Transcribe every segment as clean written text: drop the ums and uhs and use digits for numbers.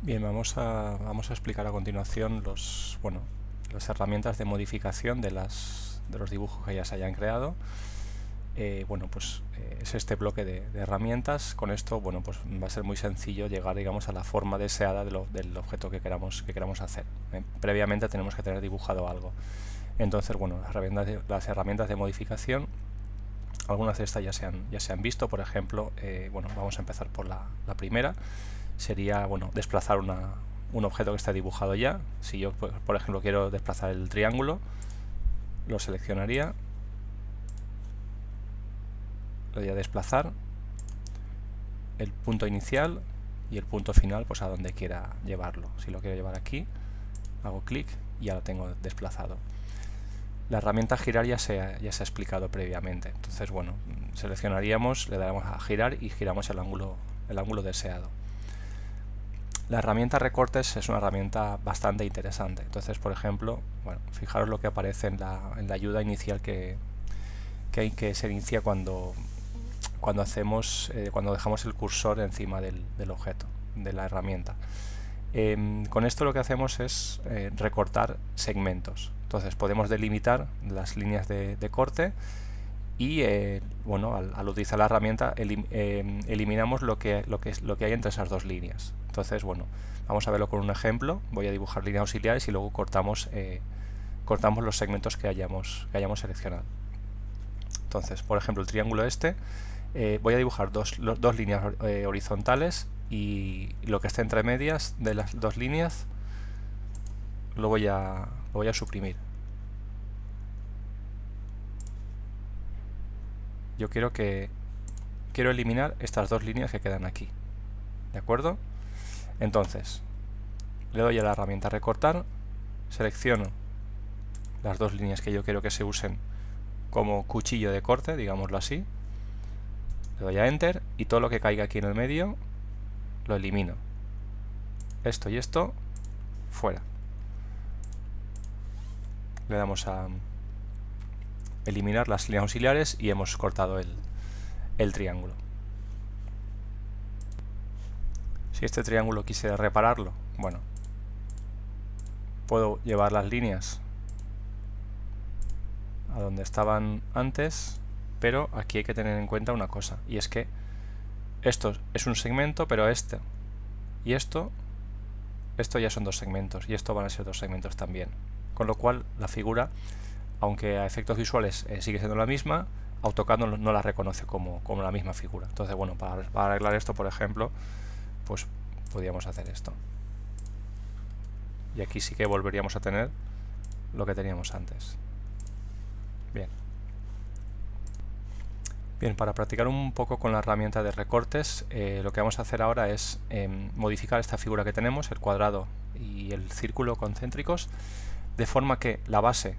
Bien, vamos a explicar a continuación las herramientas de modificación de los dibujos que ya se hayan creado. Es este bloque de herramientas. Con esto, pues va a ser muy sencillo llegar, digamos, a la forma deseada del objeto que queramos hacer. Previamente tenemos que tener dibujado algo. Entonces, las herramientas de modificación, algunas de estas ya se han visto. Por ejemplo, vamos a empezar por la primera. Sería desplazar un objeto que está dibujado ya. Si yo, por ejemplo, quiero desplazar el triángulo, lo seleccionaría, le doy a desplazar el punto inicial y el punto final, pues a donde quiera llevarlo. Si lo quiero llevar aquí, hago clic y ya lo tengo desplazado. La herramienta girar ya se ha explicado previamente. Entonces, seleccionaríamos, le daremos a girar y giramos el ángulo deseado. La herramienta recortes es una herramienta bastante interesante. Entonces, por ejemplo, fijaros lo que aparece en la ayuda inicial que se inicia cuando dejamos el cursor encima del objeto, de la herramienta. Con esto lo que hacemos es recortar segmentos. Entonces podemos delimitar las líneas de corte y al utilizar la herramienta eliminamos lo que hay entre esas dos líneas. Entonces, vamos a verlo con un ejemplo. Voy a dibujar líneas auxiliares y luego cortamos los segmentos que hayamos seleccionado. Entonces, por ejemplo, el triángulo voy a dibujar dos líneas horizontales, y lo que esté entre medias de las dos líneas lo voy a suprimir. Yo quiero eliminar estas dos líneas que quedan aquí, ¿de acuerdo? Entonces, le doy a la herramienta recortar, selecciono las dos líneas que yo quiero que se usen como cuchillo de corte, digámoslo así, le doy a Enter y todo lo que caiga aquí en el medio lo elimino. Esto y esto fuera. Le damos a eliminar las líneas auxiliares y hemos cortado el triángulo. Si este triángulo quisiera repararlo, puedo llevar las líneas a donde estaban antes, pero aquí hay que tener en cuenta una cosa, y es que esto es un segmento, pero esto y esto ya son dos segmentos, y esto van a ser dos segmentos también, con lo cual la figura, aunque a efectos visuales sigue siendo la misma, AutoCAD no la reconoce como la misma figura. Entonces, para arreglar esto, por ejemplo, pues podríamos hacer esto, y aquí sí que volveríamos a tener lo que teníamos antes. Bien, para practicar un poco con la herramienta de recortes, lo que vamos a hacer ahora es modificar esta figura que tenemos, el cuadrado y el círculo concéntricos, de forma que la base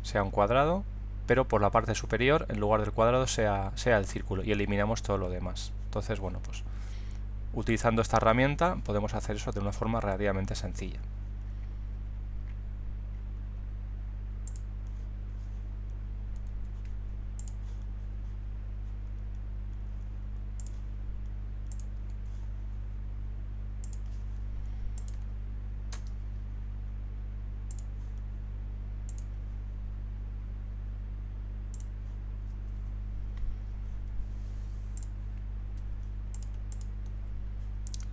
sea un cuadrado, pero por la parte superior, en lugar del cuadrado, sea el círculo, y eliminamos todo lo demás. Entonces, utilizando esta herramienta podemos hacer eso de una forma relativamente sencilla.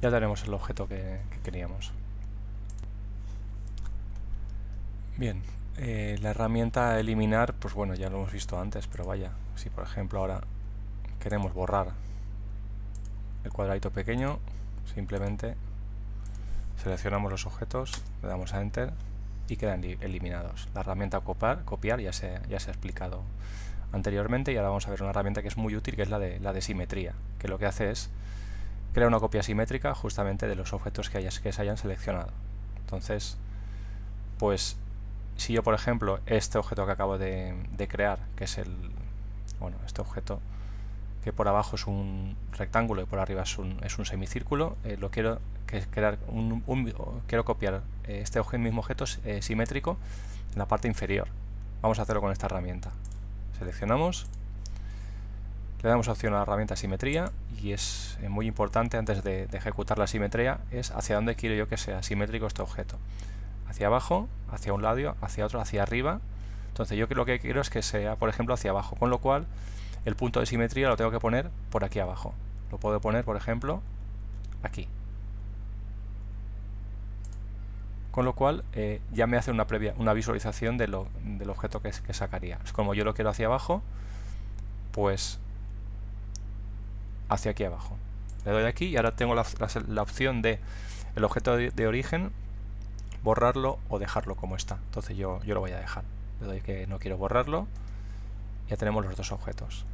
Ya tenemos el objeto que queríamos. Bien, la herramienta eliminar, pues ya lo hemos visto antes, pero si por ejemplo ahora queremos borrar el cuadradito pequeño, simplemente seleccionamos los objetos, le damos a Enter y quedan eliminados. La herramienta copiar ya se ha explicado anteriormente, y ahora vamos a ver una herramienta que es muy útil, que es la de simetría, que lo que hace es crear una copia simétrica justamente de los objetos que se hayan seleccionado. Entonces, pues si yo, por ejemplo, este objeto que acabo de crear, que es este objeto que por abajo es un rectángulo y por arriba es un semicírculo, quiero copiar este mismo objeto simétrico en la parte inferior. Vamos a hacerlo con esta herramienta. Seleccionamos Le damos opción a la herramienta simetría y es muy importante antes de ejecutar la simetría es hacia dónde quiero yo que sea simétrico este objeto. Hacia abajo, hacia un lado, hacia otro, hacia arriba. Entonces yo lo que quiero es que sea, por ejemplo, hacia abajo, con lo cual el punto de simetría lo tengo que poner por aquí abajo. Lo puedo poner, por ejemplo, aquí. Con lo cual ya me hace una visualización del objeto que sacaría. Es como yo lo quiero hacia abajo, pues hacia aquí abajo. Le doy aquí y ahora tengo la opción de el objeto de origen, borrarlo o dejarlo como está. Entonces yo lo voy a dejar. Le doy que no quiero borrarlo. Ya tenemos los dos objetos.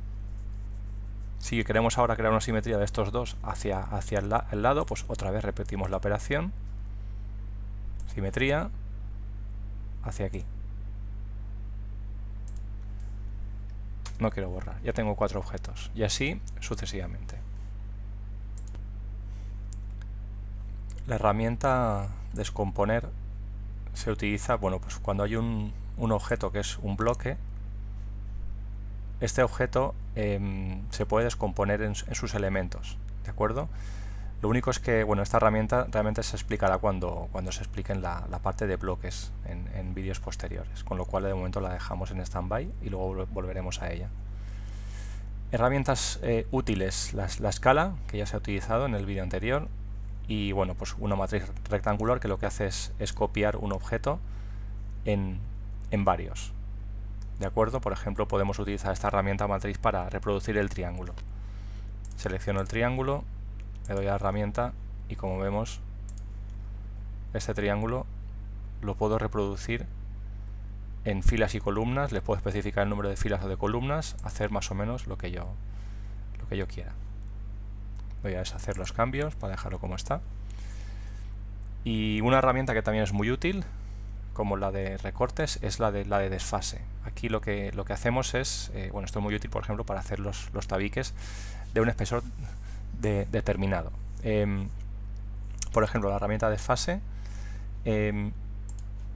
Si queremos ahora crear una simetría de estos dos hacia el lado, pues otra vez repetimos la operación. Simetría hacia aquí. No quiero borrar. Ya tengo 4 objetos. Y así sucesivamente. La herramienta descomponer se utiliza, bueno, pues cuando hay un objeto que es un bloque. Este objeto se puede descomponer en sus elementos, ¿de acuerdo? Lo único es que, bueno, esta herramienta realmente se explicará cuando se explique en la parte de bloques en vídeos posteriores, con lo cual de momento la dejamos en stand-by y luego volveremos a ella. Herramientas útiles, la escala, que ya se ha utilizado en el vídeo anterior, y bueno, pues una matriz rectangular que lo que hace es copiar un objeto en varios. ¿De acuerdo? Por ejemplo, podemos utilizar esta herramienta matriz para reproducir el triángulo. Selecciono el triángulo, le doy a la herramienta y como vemos, este triángulo lo puedo reproducir en filas y columnas. Le puedo especificar el número de filas o de columnas, hacer más o menos lo que yo quiera. Voy a deshacer los cambios para dejarlo como está. Y una herramienta que también es muy útil, como la de recortes, es la de desfase. Aquí lo que hacemos es, bueno, esto es muy útil, por ejemplo, para hacer los tabiques de un espesor determinado. Por ejemplo, la herramienta desfase,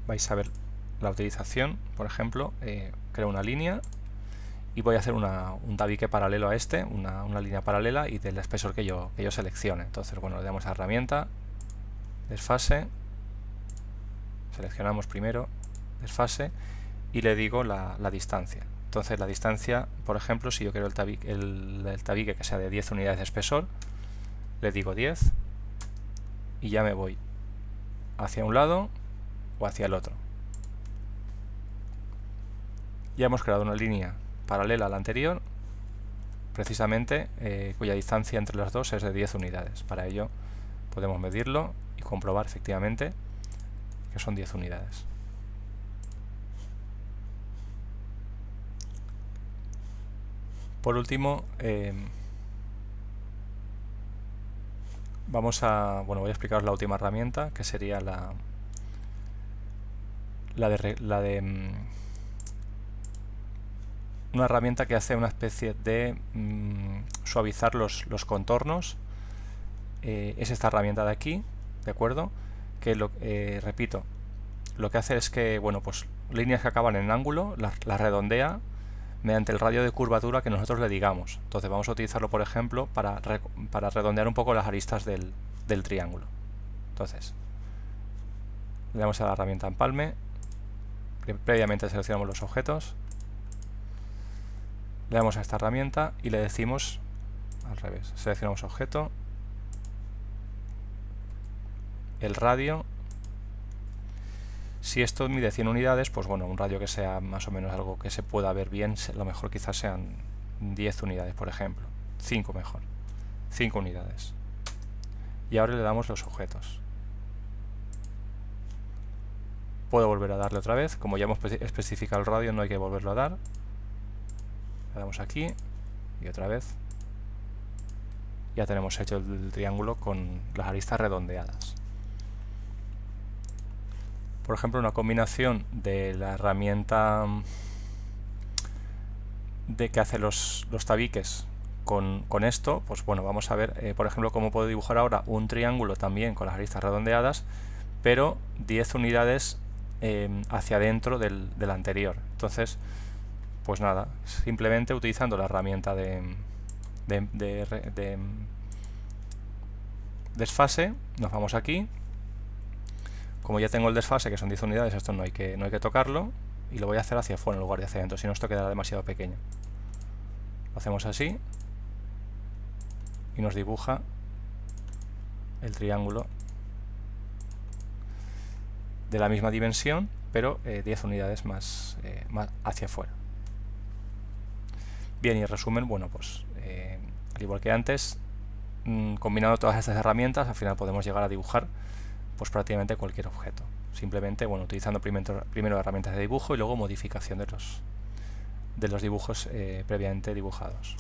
vais a ver la utilización. Por ejemplo, creo una línea y voy a hacer un tabique paralelo a una línea paralela y del espesor que yo seleccione. Entonces, bueno, le damos a herramienta, desfase, seleccionamos primero desfase y le digo la distancia. Entonces la distancia, por ejemplo, si yo quiero el tabique que sea de 10 unidades de espesor, le digo 10 y ya me voy hacia un lado o hacia el otro. Ya hemos creado una línea paralela a la anterior, precisamente cuya distancia entre las dos es de 10 unidades. Para ello podemos medirlo y comprobar efectivamente que son 10 unidades. Por último, voy a explicaros la última herramienta, que sería una herramienta que hace una especie de suavizar los contornos. Es esta herramienta de aquí, ¿de acuerdo? Que repito, lo que hace es que, bueno, pues líneas que acaban en ángulo las redondea mediante el radio de curvatura que nosotros le digamos. Entonces vamos a utilizarlo, por ejemplo, para redondear un poco las aristas del triángulo. Entonces, le damos a la herramienta empalme, previamente seleccionamos los objetos, le damos a esta herramienta y le decimos al revés, seleccionamos objeto, el radio. Si esto mide 100 unidades, pues bueno, un radio que sea más o menos algo que se pueda ver bien, lo mejor quizás sean 10 unidades, por ejemplo. 5 mejor. 5 unidades. Y ahora le damos los objetos. Puedo volver a darle otra vez. Como ya hemos especificado el radio, no hay que volverlo a dar. Le damos aquí y otra vez. Ya tenemos hecho el triángulo con las aristas redondeadas. Por ejemplo, una combinación de la herramienta que hace los tabiques con esto, pues bueno, vamos a ver, por ejemplo, cómo puedo dibujar ahora un triángulo también con las aristas redondeadas, pero 10 unidades hacia adentro del anterior. Entonces, pues nada, simplemente utilizando la herramienta de de desfase, nos vamos aquí. Como ya tengo el desfase, que son 10 unidades, esto no hay que tocarlo, y lo voy a hacer hacia afuera en lugar de hacia adentro, si no esto quedará demasiado pequeño. Lo hacemos así y nos dibuja el triángulo de la misma dimensión, pero 10 unidades más hacia afuera. Bien, y en resumen, bueno, pues al igual que antes, combinando todas estas herramientas, al final podemos llegar a dibujar pues prácticamente cualquier objeto. Simplemente, bueno, utilizando primero herramientas de dibujo y luego modificación de los dibujos previamente dibujados.